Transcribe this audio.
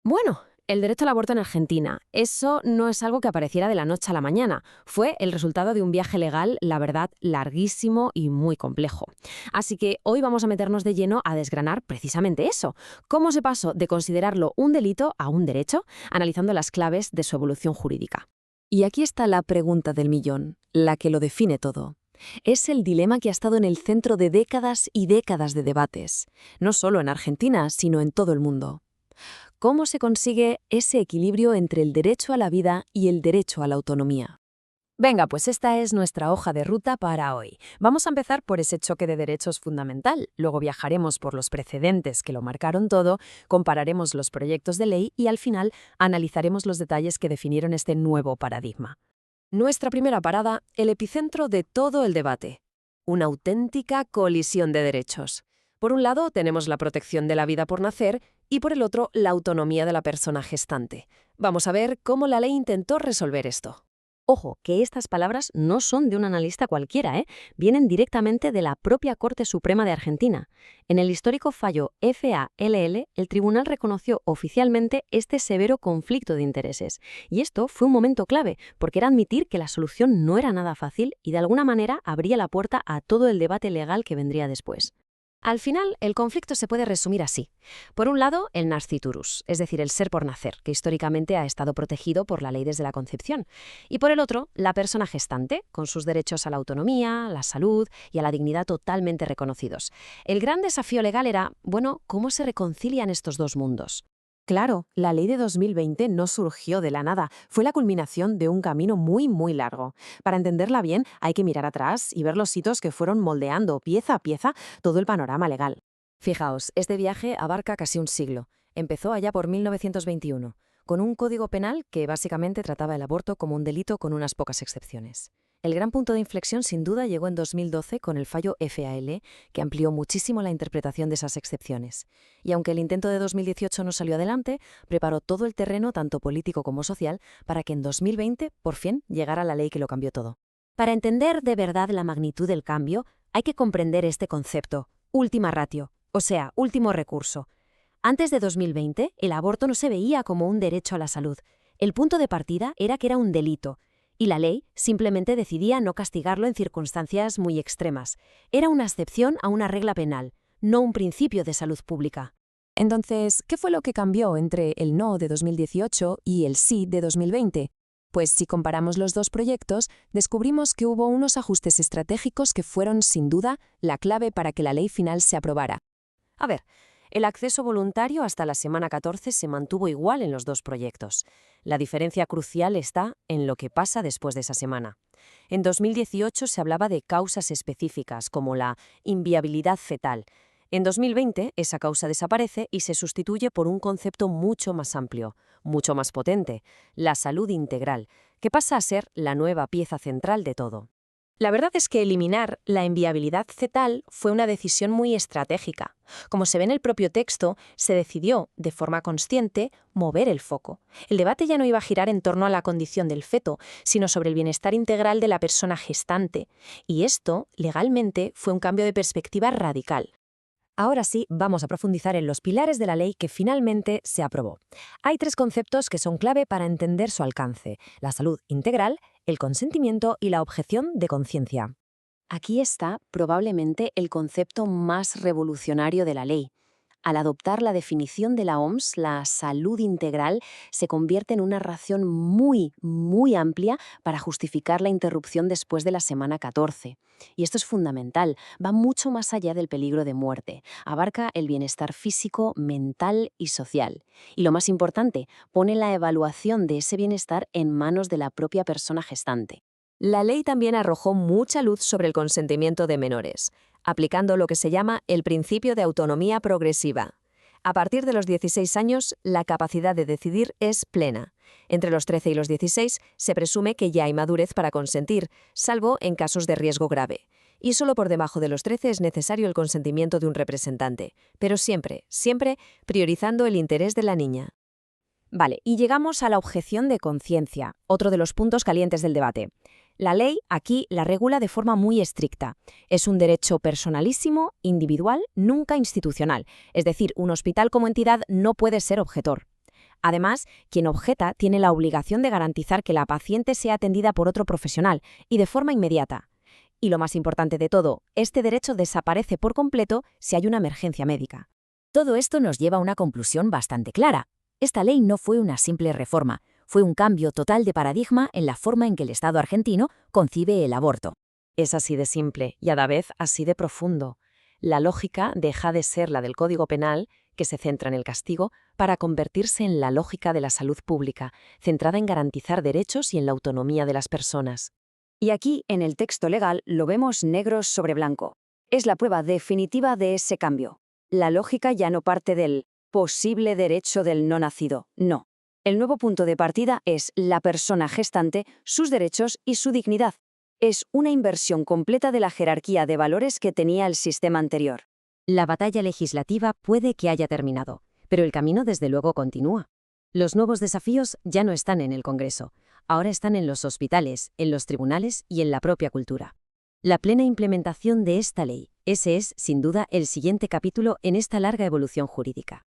Bueno, el derecho al aborto en Argentina, eso no es algo que apareciera de la noche a la mañana. Fue el resultado de un viaje legal, la verdad, larguísimo y muy complejo. Así que hoy vamos a meternos de lleno a desgranar precisamente eso. ¿Cómo se pasó de considerarlo un delito a un derecho? Analizando las claves de su evolución jurídica. Y aquí está la pregunta del millón, la que lo define todo. Es el dilema que ha estado en el centro de décadas y décadas de debates, no solo en Argentina, sino en todo el mundo. ¿Cómo se consigue ese equilibrio entre el derecho a la vida y el derecho a la autonomía? Venga, pues esta es nuestra hoja de ruta para hoy. Vamos a empezar por ese choque de derechos fundamental, luego viajaremos por los precedentes que lo marcaron todo, compararemos los proyectos de ley y al final analizaremos los detalles que definieron este nuevo paradigma. Nuestra primera parada, el epicentro de todo el debate. Una auténtica colisión de derechos. Por un lado, tenemos la protección de la vida por nacer y por el otro, la autonomía de la persona gestante. Vamos a ver cómo la ley intentó resolver esto. Ojo, que estas palabras no son de un analista cualquiera, ¿eh? Vienen directamente de la propia Corte Suprema de Argentina. En el histórico fallo FALL, el tribunal reconoció oficialmente este severo conflicto de intereses. Y esto fue un momento clave, porque era admitir que la solución no era nada fácil y de alguna manera abría la puerta a todo el debate legal que vendría después. Al final, el conflicto se puede resumir así. Por un lado, el nasciturus, es decir, el ser por nacer, que históricamente ha estado protegido por la ley desde la concepción. Y por el otro, la persona gestante, con sus derechos a la autonomía, la salud y a la dignidad totalmente reconocidos. El gran desafío legal era, bueno, ¿cómo se reconcilian estos dos mundos? Claro, la ley de 2020 no surgió de la nada, fue la culminación de un camino muy largo. Para entenderla bien, hay que mirar atrás y ver los hitos que fueron moldeando pieza a pieza todo el panorama legal. Fijaos, este viaje abarca casi un siglo. Empezó allá por 1921, con un código penal que básicamente trataba el aborto como un delito con unas pocas excepciones. El gran punto de inflexión sin duda llegó en 2012 con el fallo FAL, que amplió muchísimo la interpretación de esas excepciones. Y aunque el intento de 2018 no salió adelante, preparó todo el terreno, tanto político como social, para que en 2020, por fin, llegara la ley que lo cambió todo. Para entender de verdad la magnitud del cambio, hay que comprender este concepto, última ratio, o sea, último recurso. Antes de 2020, el aborto no se veía como un derecho a la salud. El punto de partida era que era un delito, y la ley simplemente decidía no castigarlo en circunstancias muy extremas. Era una excepción a una regla penal, no un principio de salud pública. Entonces, ¿qué fue lo que cambió entre el no de 2018 y el sí de 2020? Pues si comparamos los dos proyectos, descubrimos que hubo unos ajustes estratégicos que fueron, sin duda, la clave para que la ley final se aprobara. A ver, el acceso voluntario hasta la semana 14 se mantuvo igual en los dos proyectos. La diferencia crucial está en lo que pasa después de esa semana. En 2018 se hablaba de causas específicas, como la inviabilidad fetal. En 2020 esa causa desaparece y se sustituye por un concepto mucho más amplio, mucho más potente, la salud integral, que pasa a ser la nueva pieza central de todo. La verdad es que eliminar la inviabilidad fetal fue una decisión muy estratégica. Como se ve en el propio texto, se decidió, de forma consciente, mover el foco. El debate ya no iba a girar en torno a la condición del feto, sino sobre el bienestar integral de la persona gestante. Y esto, legalmente, fue un cambio de perspectiva radical. Ahora sí, vamos a profundizar en los pilares de la ley que finalmente se aprobó. Hay tres conceptos que son clave para entender su alcance: la salud integral, el consentimiento y la objeción de conciencia. Aquí está probablemente el concepto más revolucionario de la ley. Al adoptar la definición de la OMS, la salud integral se convierte en una razón muy amplia para justificar la interrupción después de la semana 14. Y esto es fundamental, va mucho más allá del peligro de muerte, abarca el bienestar físico, mental y social. Y lo más importante, pone la evaluación de ese bienestar en manos de la propia persona gestante. La ley también arrojó mucha luz sobre el consentimiento de menores, aplicando lo que se llama el principio de autonomía progresiva. A partir de los 16 años, la capacidad de decidir es plena. Entre los 13 y los 16 se presume que ya hay madurez para consentir, salvo en casos de riesgo grave. Y solo por debajo de los 13 es necesario el consentimiento de un representante, pero siempre priorizando el interés de la niña. Vale, y llegamos a la objeción de conciencia, otro de los puntos calientes del debate. La ley aquí la regula de forma muy estricta. Es un derecho personalísimo, individual, nunca institucional. Es decir, un hospital como entidad no puede ser objetor. Además, quien objeta tiene la obligación de garantizar que la paciente sea atendida por otro profesional y de forma inmediata. Y lo más importante de todo, este derecho desaparece por completo si hay una emergencia médica. Todo esto nos lleva a una conclusión bastante clara. Esta ley no fue una simple reforma, fue un cambio total de paradigma en la forma en que el Estado argentino concibe el aborto. Es así de simple y a la vez así de profundo. La lógica deja de ser la del Código Penal, que se centra en el castigo, para convertirse en la lógica de la salud pública, centrada en garantizar derechos y en la autonomía de las personas. Y aquí, en el texto legal, lo vemos negro sobre blanco. Es la prueba definitiva de ese cambio. La lógica ya no parte del posible derecho del no nacido, no. El nuevo punto de partida es la persona gestante, sus derechos y su dignidad. Es una inversión completa de la jerarquía de valores que tenía el sistema anterior. La batalla legislativa puede que haya terminado, pero el camino desde luego continúa. Los nuevos desafíos ya no están en el Congreso, ahora están en los hospitales, en los tribunales y en la propia cultura. La plena implementación de esta ley, ese es, sin duda, el siguiente capítulo en esta larga evolución jurídica.